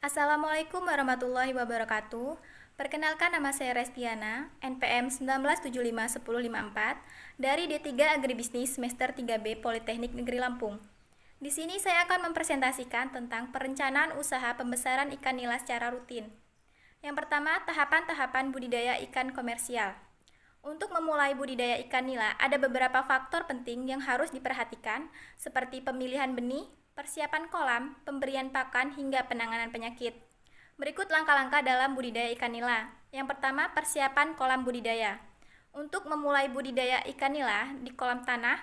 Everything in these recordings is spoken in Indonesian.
Assalamualaikum warahmatullahi wabarakatuh. Perkenalkan, nama saya Restiana, NPM 19751054 dari D3 Agribisnis semester 3B Politeknik Negeri Lampung. Di sini saya akan mempresentasikan tentang perencanaan usaha pembesaran ikan nila secara rutin. Yang pertama, tahapan-tahapan budidaya ikan komersial. Untuk memulai budidaya ikan nila, ada beberapa faktor penting yang harus diperhatikan, seperti pemilihan benih, persiapan kolam, pemberian pakan, hingga penanganan penyakit. Berikut langkah-langkah dalam budidaya ikan nila. Yang pertama, persiapan kolam budidaya. Untuk memulai budidaya ikan nila di kolam tanah,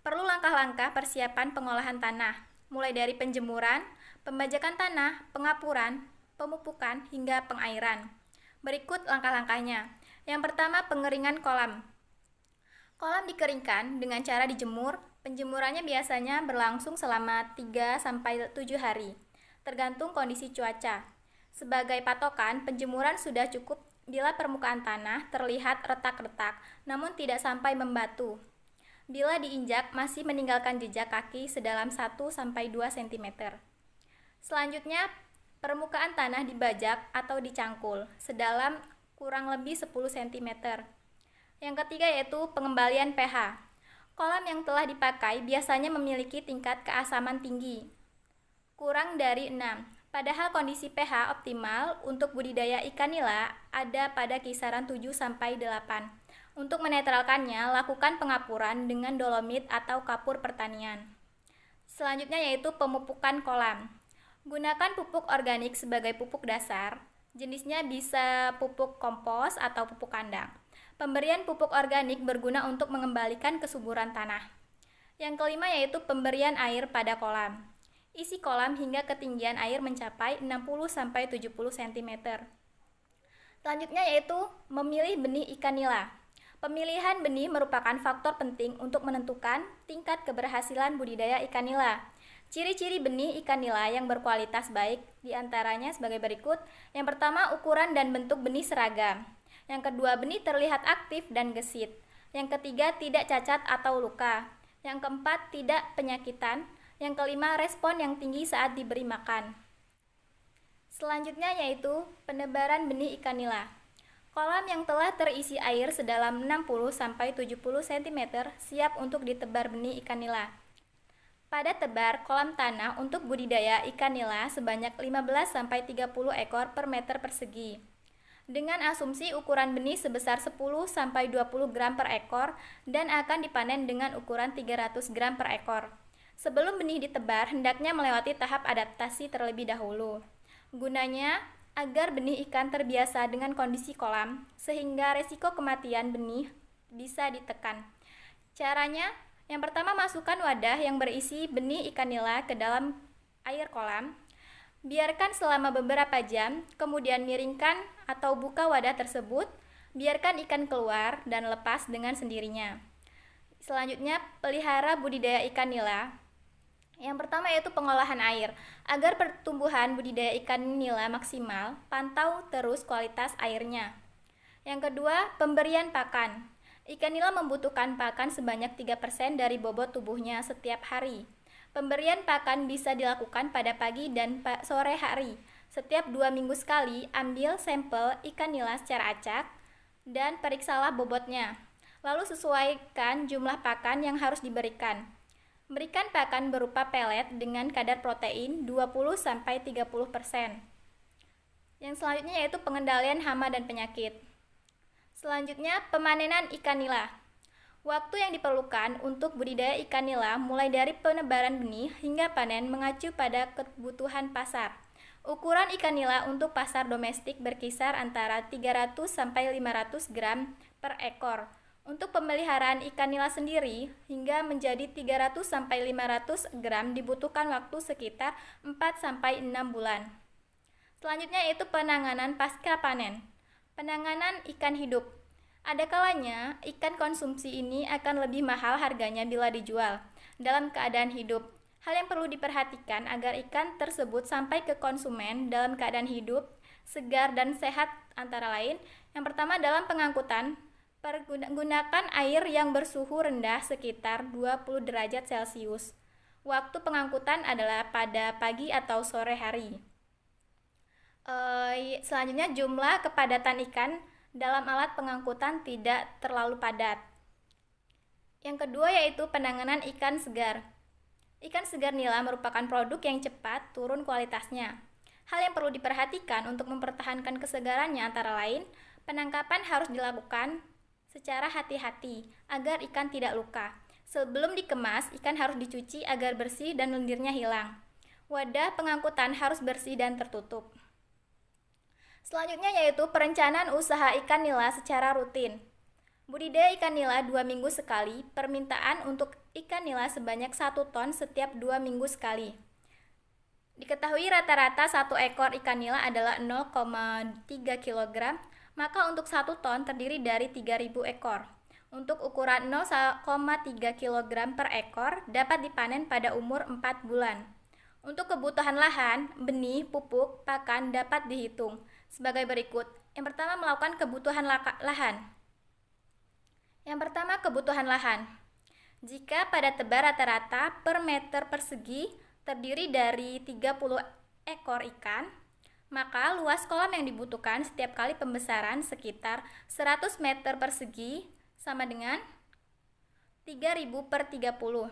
perlu langkah-langkah persiapan pengolahan tanah, mulai dari penjemuran, pembajakan tanah, pengapuran, pemupukan, hingga pengairan. Berikut langkah-langkahnya. Yang pertama, pengeringan kolam. Kolam dikeringkan dengan cara dijemur. Penjemurannya biasanya berlangsung selama 3-7 hari, tergantung kondisi cuaca. Sebagai patokan, penjemuran sudah cukup bila permukaan tanah terlihat retak-retak, namun tidak sampai membatu. Bila diinjak, masih meninggalkan jejak kaki sedalam 1-2 cm. Selanjutnya, permukaan tanah dibajak atau dicangkul sedalam kurang lebih 10 cm. Yang ketiga yaitu pengembalian pH. Kolam yang telah dipakai biasanya memiliki tingkat keasaman tinggi, kurang dari 6. Padahal kondisi pH optimal untuk budidaya ikan nila ada pada kisaran 7-8. Untuk menetralkannya, lakukan pengapuran dengan dolomit atau kapur pertanian. Selanjutnya yaitu pemupukan kolam. Gunakan pupuk organik sebagai pupuk dasar. Jenisnya bisa pupuk kompos atau pupuk kandang. Pemberian pupuk organik berguna untuk mengembalikan kesuburan tanah. Yang kelima yaitu pemberian air pada kolam. Isi kolam hingga ketinggian air mencapai 60-70 cm. Selanjutnya yaitu memilih benih ikan nila. Pemilihan benih merupakan faktor penting untuk menentukan tingkat keberhasilan budidaya ikan nila. Ciri-ciri benih ikan nila yang berkualitas baik diantaranya sebagai berikut. Yang pertama, ukuran dan bentuk benih seragam. Yang kedua, benih terlihat aktif dan gesit. Yang ketiga, tidak cacat atau luka. Yang keempat, tidak penyakitan. Yang kelima, respon yang tinggi saat diberi makan. Selanjutnya yaitu penebaran benih ikan nila. Kolam yang telah terisi air sedalam 60-70 cm siap untuk ditebar benih ikan nila. Pada tebar kolam tanah untuk budidaya ikan nila sebanyak 15-30 ekor per meter persegi. Dengan asumsi ukuran benih sebesar 10-20 gram per ekor dan akan dipanen dengan ukuran 300 gram per ekor. Sebelum benih ditebar, hendaknya melewati tahap adaptasi terlebih dahulu. Gunanya agar benih ikan terbiasa dengan kondisi kolam, sehingga resiko kematian benih bisa ditekan. Caranya, yang pertama, masukkan wadah yang berisi benih ikan nila ke dalam air kolam. Biarkan selama beberapa jam, kemudian miringkan atau buka wadah tersebut. Biarkan ikan keluar dan lepas dengan sendirinya. Selanjutnya, pelihara budidaya ikan nila. Yang pertama yaitu pengolahan air. Agar pertumbuhan budidaya ikan nila maksimal, pantau terus kualitas airnya. Yang kedua, pemberian pakan. Ikan nila membutuhkan pakan sebanyak 3% dari bobot tubuhnya setiap hari. Pemberian pakan bisa dilakukan pada pagi dan sore hari. Setiap 2 minggu sekali, ambil sampel ikan nila secara acak dan periksalah bobotnya. Lalu sesuaikan jumlah pakan yang harus diberikan. Berikan pakan berupa pelet dengan kadar protein 20-30%. Yang selanjutnya yaitu pengendalian hama dan penyakit. Selanjutnya, pemanenan ikan nila. Waktu yang diperlukan untuk budidaya ikan nila mulai dari penebaran benih hingga panen mengacu pada kebutuhan pasar. Ukuran ikan nila untuk pasar domestik berkisar antara 300-500 gram per ekor. Untuk pemeliharaan ikan nila sendiri hingga menjadi 300-500 gram dibutuhkan waktu sekitar 4-6 bulan. Selanjutnya yaitu penanganan pasca panen. Penanganan ikan hidup. Ada kalanya ikan konsumsi ini akan lebih mahal harganya bila dijual dalam keadaan hidup. Hal yang perlu diperhatikan agar ikan tersebut sampai ke konsumen dalam keadaan hidup, segar dan sehat antara lain. Yang pertama, dalam pengangkutan, gunakan air yang bersuhu rendah sekitar 20 derajat Celcius. Waktu pengangkutan adalah pada pagi atau sore hari. Selanjutnya jumlah kepadatan ikan dalam alat pengangkutan tidak terlalu padat. Yang kedua yaitu penanganan ikan segar. Ikan segar nila merupakan produk yang cepat turun kualitasnya. Hal yang perlu diperhatikan untuk mempertahankan kesegarannya antara lain, penangkapan harus dilakukan secara hati-hati agar ikan tidak luka. Sebelum dikemas, ikan harus dicuci agar bersih dan lendirnya hilang. Wadah pengangkutan harus bersih dan tertutup. Selanjutnya yaitu perencanaan usaha ikan nila secara rutin. Budidaya ikan nila 2 minggu sekali, permintaan untuk ikan nila sebanyak 1 ton setiap 2 minggu sekali. Diketahui rata-rata 1 ekor ikan nila adalah 0,3 kg, maka untuk 1 ton terdiri dari 3.000 ekor. Untuk ukuran 0,3 kg per ekor dapat dipanen pada umur 4 bulan. Untuk kebutuhan lahan, benih, pupuk, pakan dapat dihitung sebagai berikut. Yang pertama, melakukan kebutuhan lahan. Yang pertama, kebutuhan lahan. Jika pada tebar rata-rata per meter persegi terdiri dari 30 ekor ikan, maka luas kolam yang dibutuhkan setiap kali pembesaran sekitar 100 meter persegi sama dengan 3.000 per 30.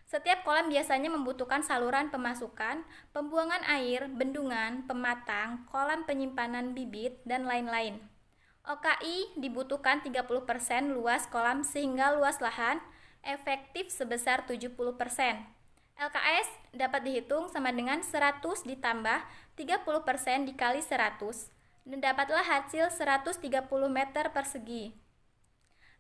Setiap kolam biasanya membutuhkan saluran pemasukan, pembuangan air, bendungan, pematang, kolam penyimpanan bibit, dan lain-lain. OKI dibutuhkan 30% luas kolam sehingga luas lahan efektif sebesar 70%. LKS dapat dihitung sama dengan 100 ditambah 30% dikali 100 dan dapatlah hasil 130 meter persegi.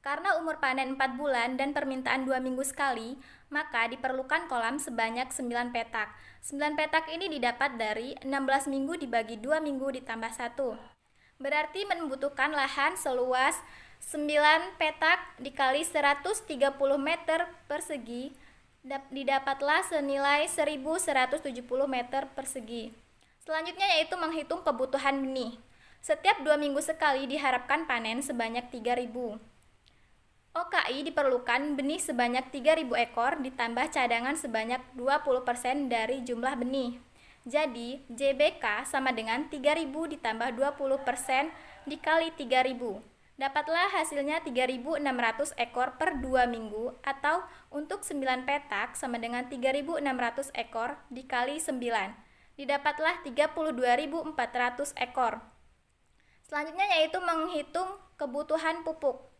Karena umur panen 4 bulan dan permintaan 2 minggu sekali, maka diperlukan kolam sebanyak 9 petak. 9 petak ini didapat dari 16 minggu dibagi 2 minggu ditambah 1. Berarti membutuhkan lahan seluas 9 petak dikali 130 meter persegi, didapatlah senilai 1.170 meter persegi. Selanjutnya yaitu menghitung kebutuhan benih. Setiap 2 minggu sekali diharapkan panen sebanyak 3.000. OKI diperlukan benih sebanyak 3.000 ekor ditambah cadangan sebanyak 20% dari jumlah benih. Jadi, JBK sama dengan 3.000 ditambah 20% dikali 3.000. Dapatlah hasilnya 3.600 ekor per 2 minggu atau untuk 9 petak sama dengan 3.600 ekor dikali 9. Didapatlah 32.400 ekor. Selanjutnya yaitu menghitung kebutuhan pupuk.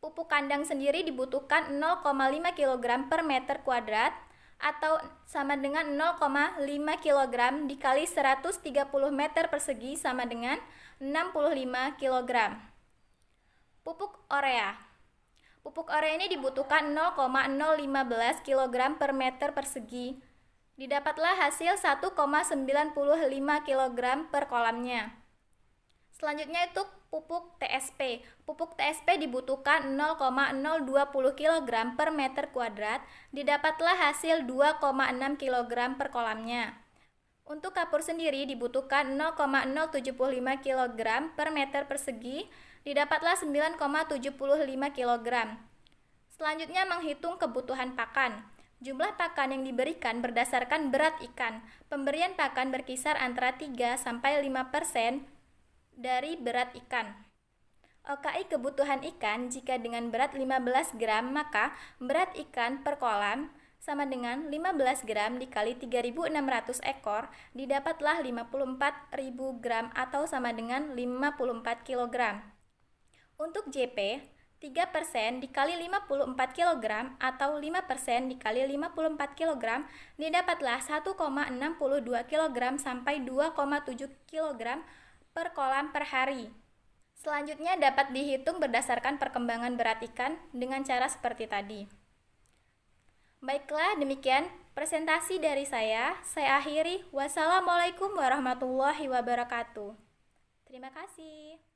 Pupuk kandang sendiri dibutuhkan 0,5 kg per meter kuadrat atau sama dengan 0,5 kg dikali 130 meter persegi sama dengan 65 kg. Pupuk urea. Pupuk urea ini dibutuhkan 0,015 kg per meter persegi. Didapatlah hasil 1,95 kg per kolamnya. Selanjutnya itu pupuk TSP. Pupuk TSP dibutuhkan 0,020 kg per meter kuadrat. Didapatlah hasil 2,6 kg per kolamnya. Untuk kapur sendiri dibutuhkan 0,075 kg per meter persegi. Didapatlah 9,75 kg. Selanjutnya menghitung kebutuhan pakan. Jumlah pakan yang diberikan berdasarkan berat ikan. Pemberian pakan berkisar antara 3-5% dari berat ikan. OKI kebutuhan ikan jika dengan berat 15 gram maka berat ikan per kolam sama dengan 15 gram dikali 3.600 ekor didapatlah 54.000 gram atau sama dengan 54 kg. Untuk JP, 3% dikali 54 kg atau 5% dikali 54 kg didapatlah 1,62 kg sampai 2,7 kg per kolam per hari. Selanjutnya dapat dihitung berdasarkan perkembangan berat ikan dengan cara seperti tadi. Baiklah, demikian presentasi dari saya. Saya akhiri. Wassalamualaikum warahmatullahi wabarakatuh. Terima kasih.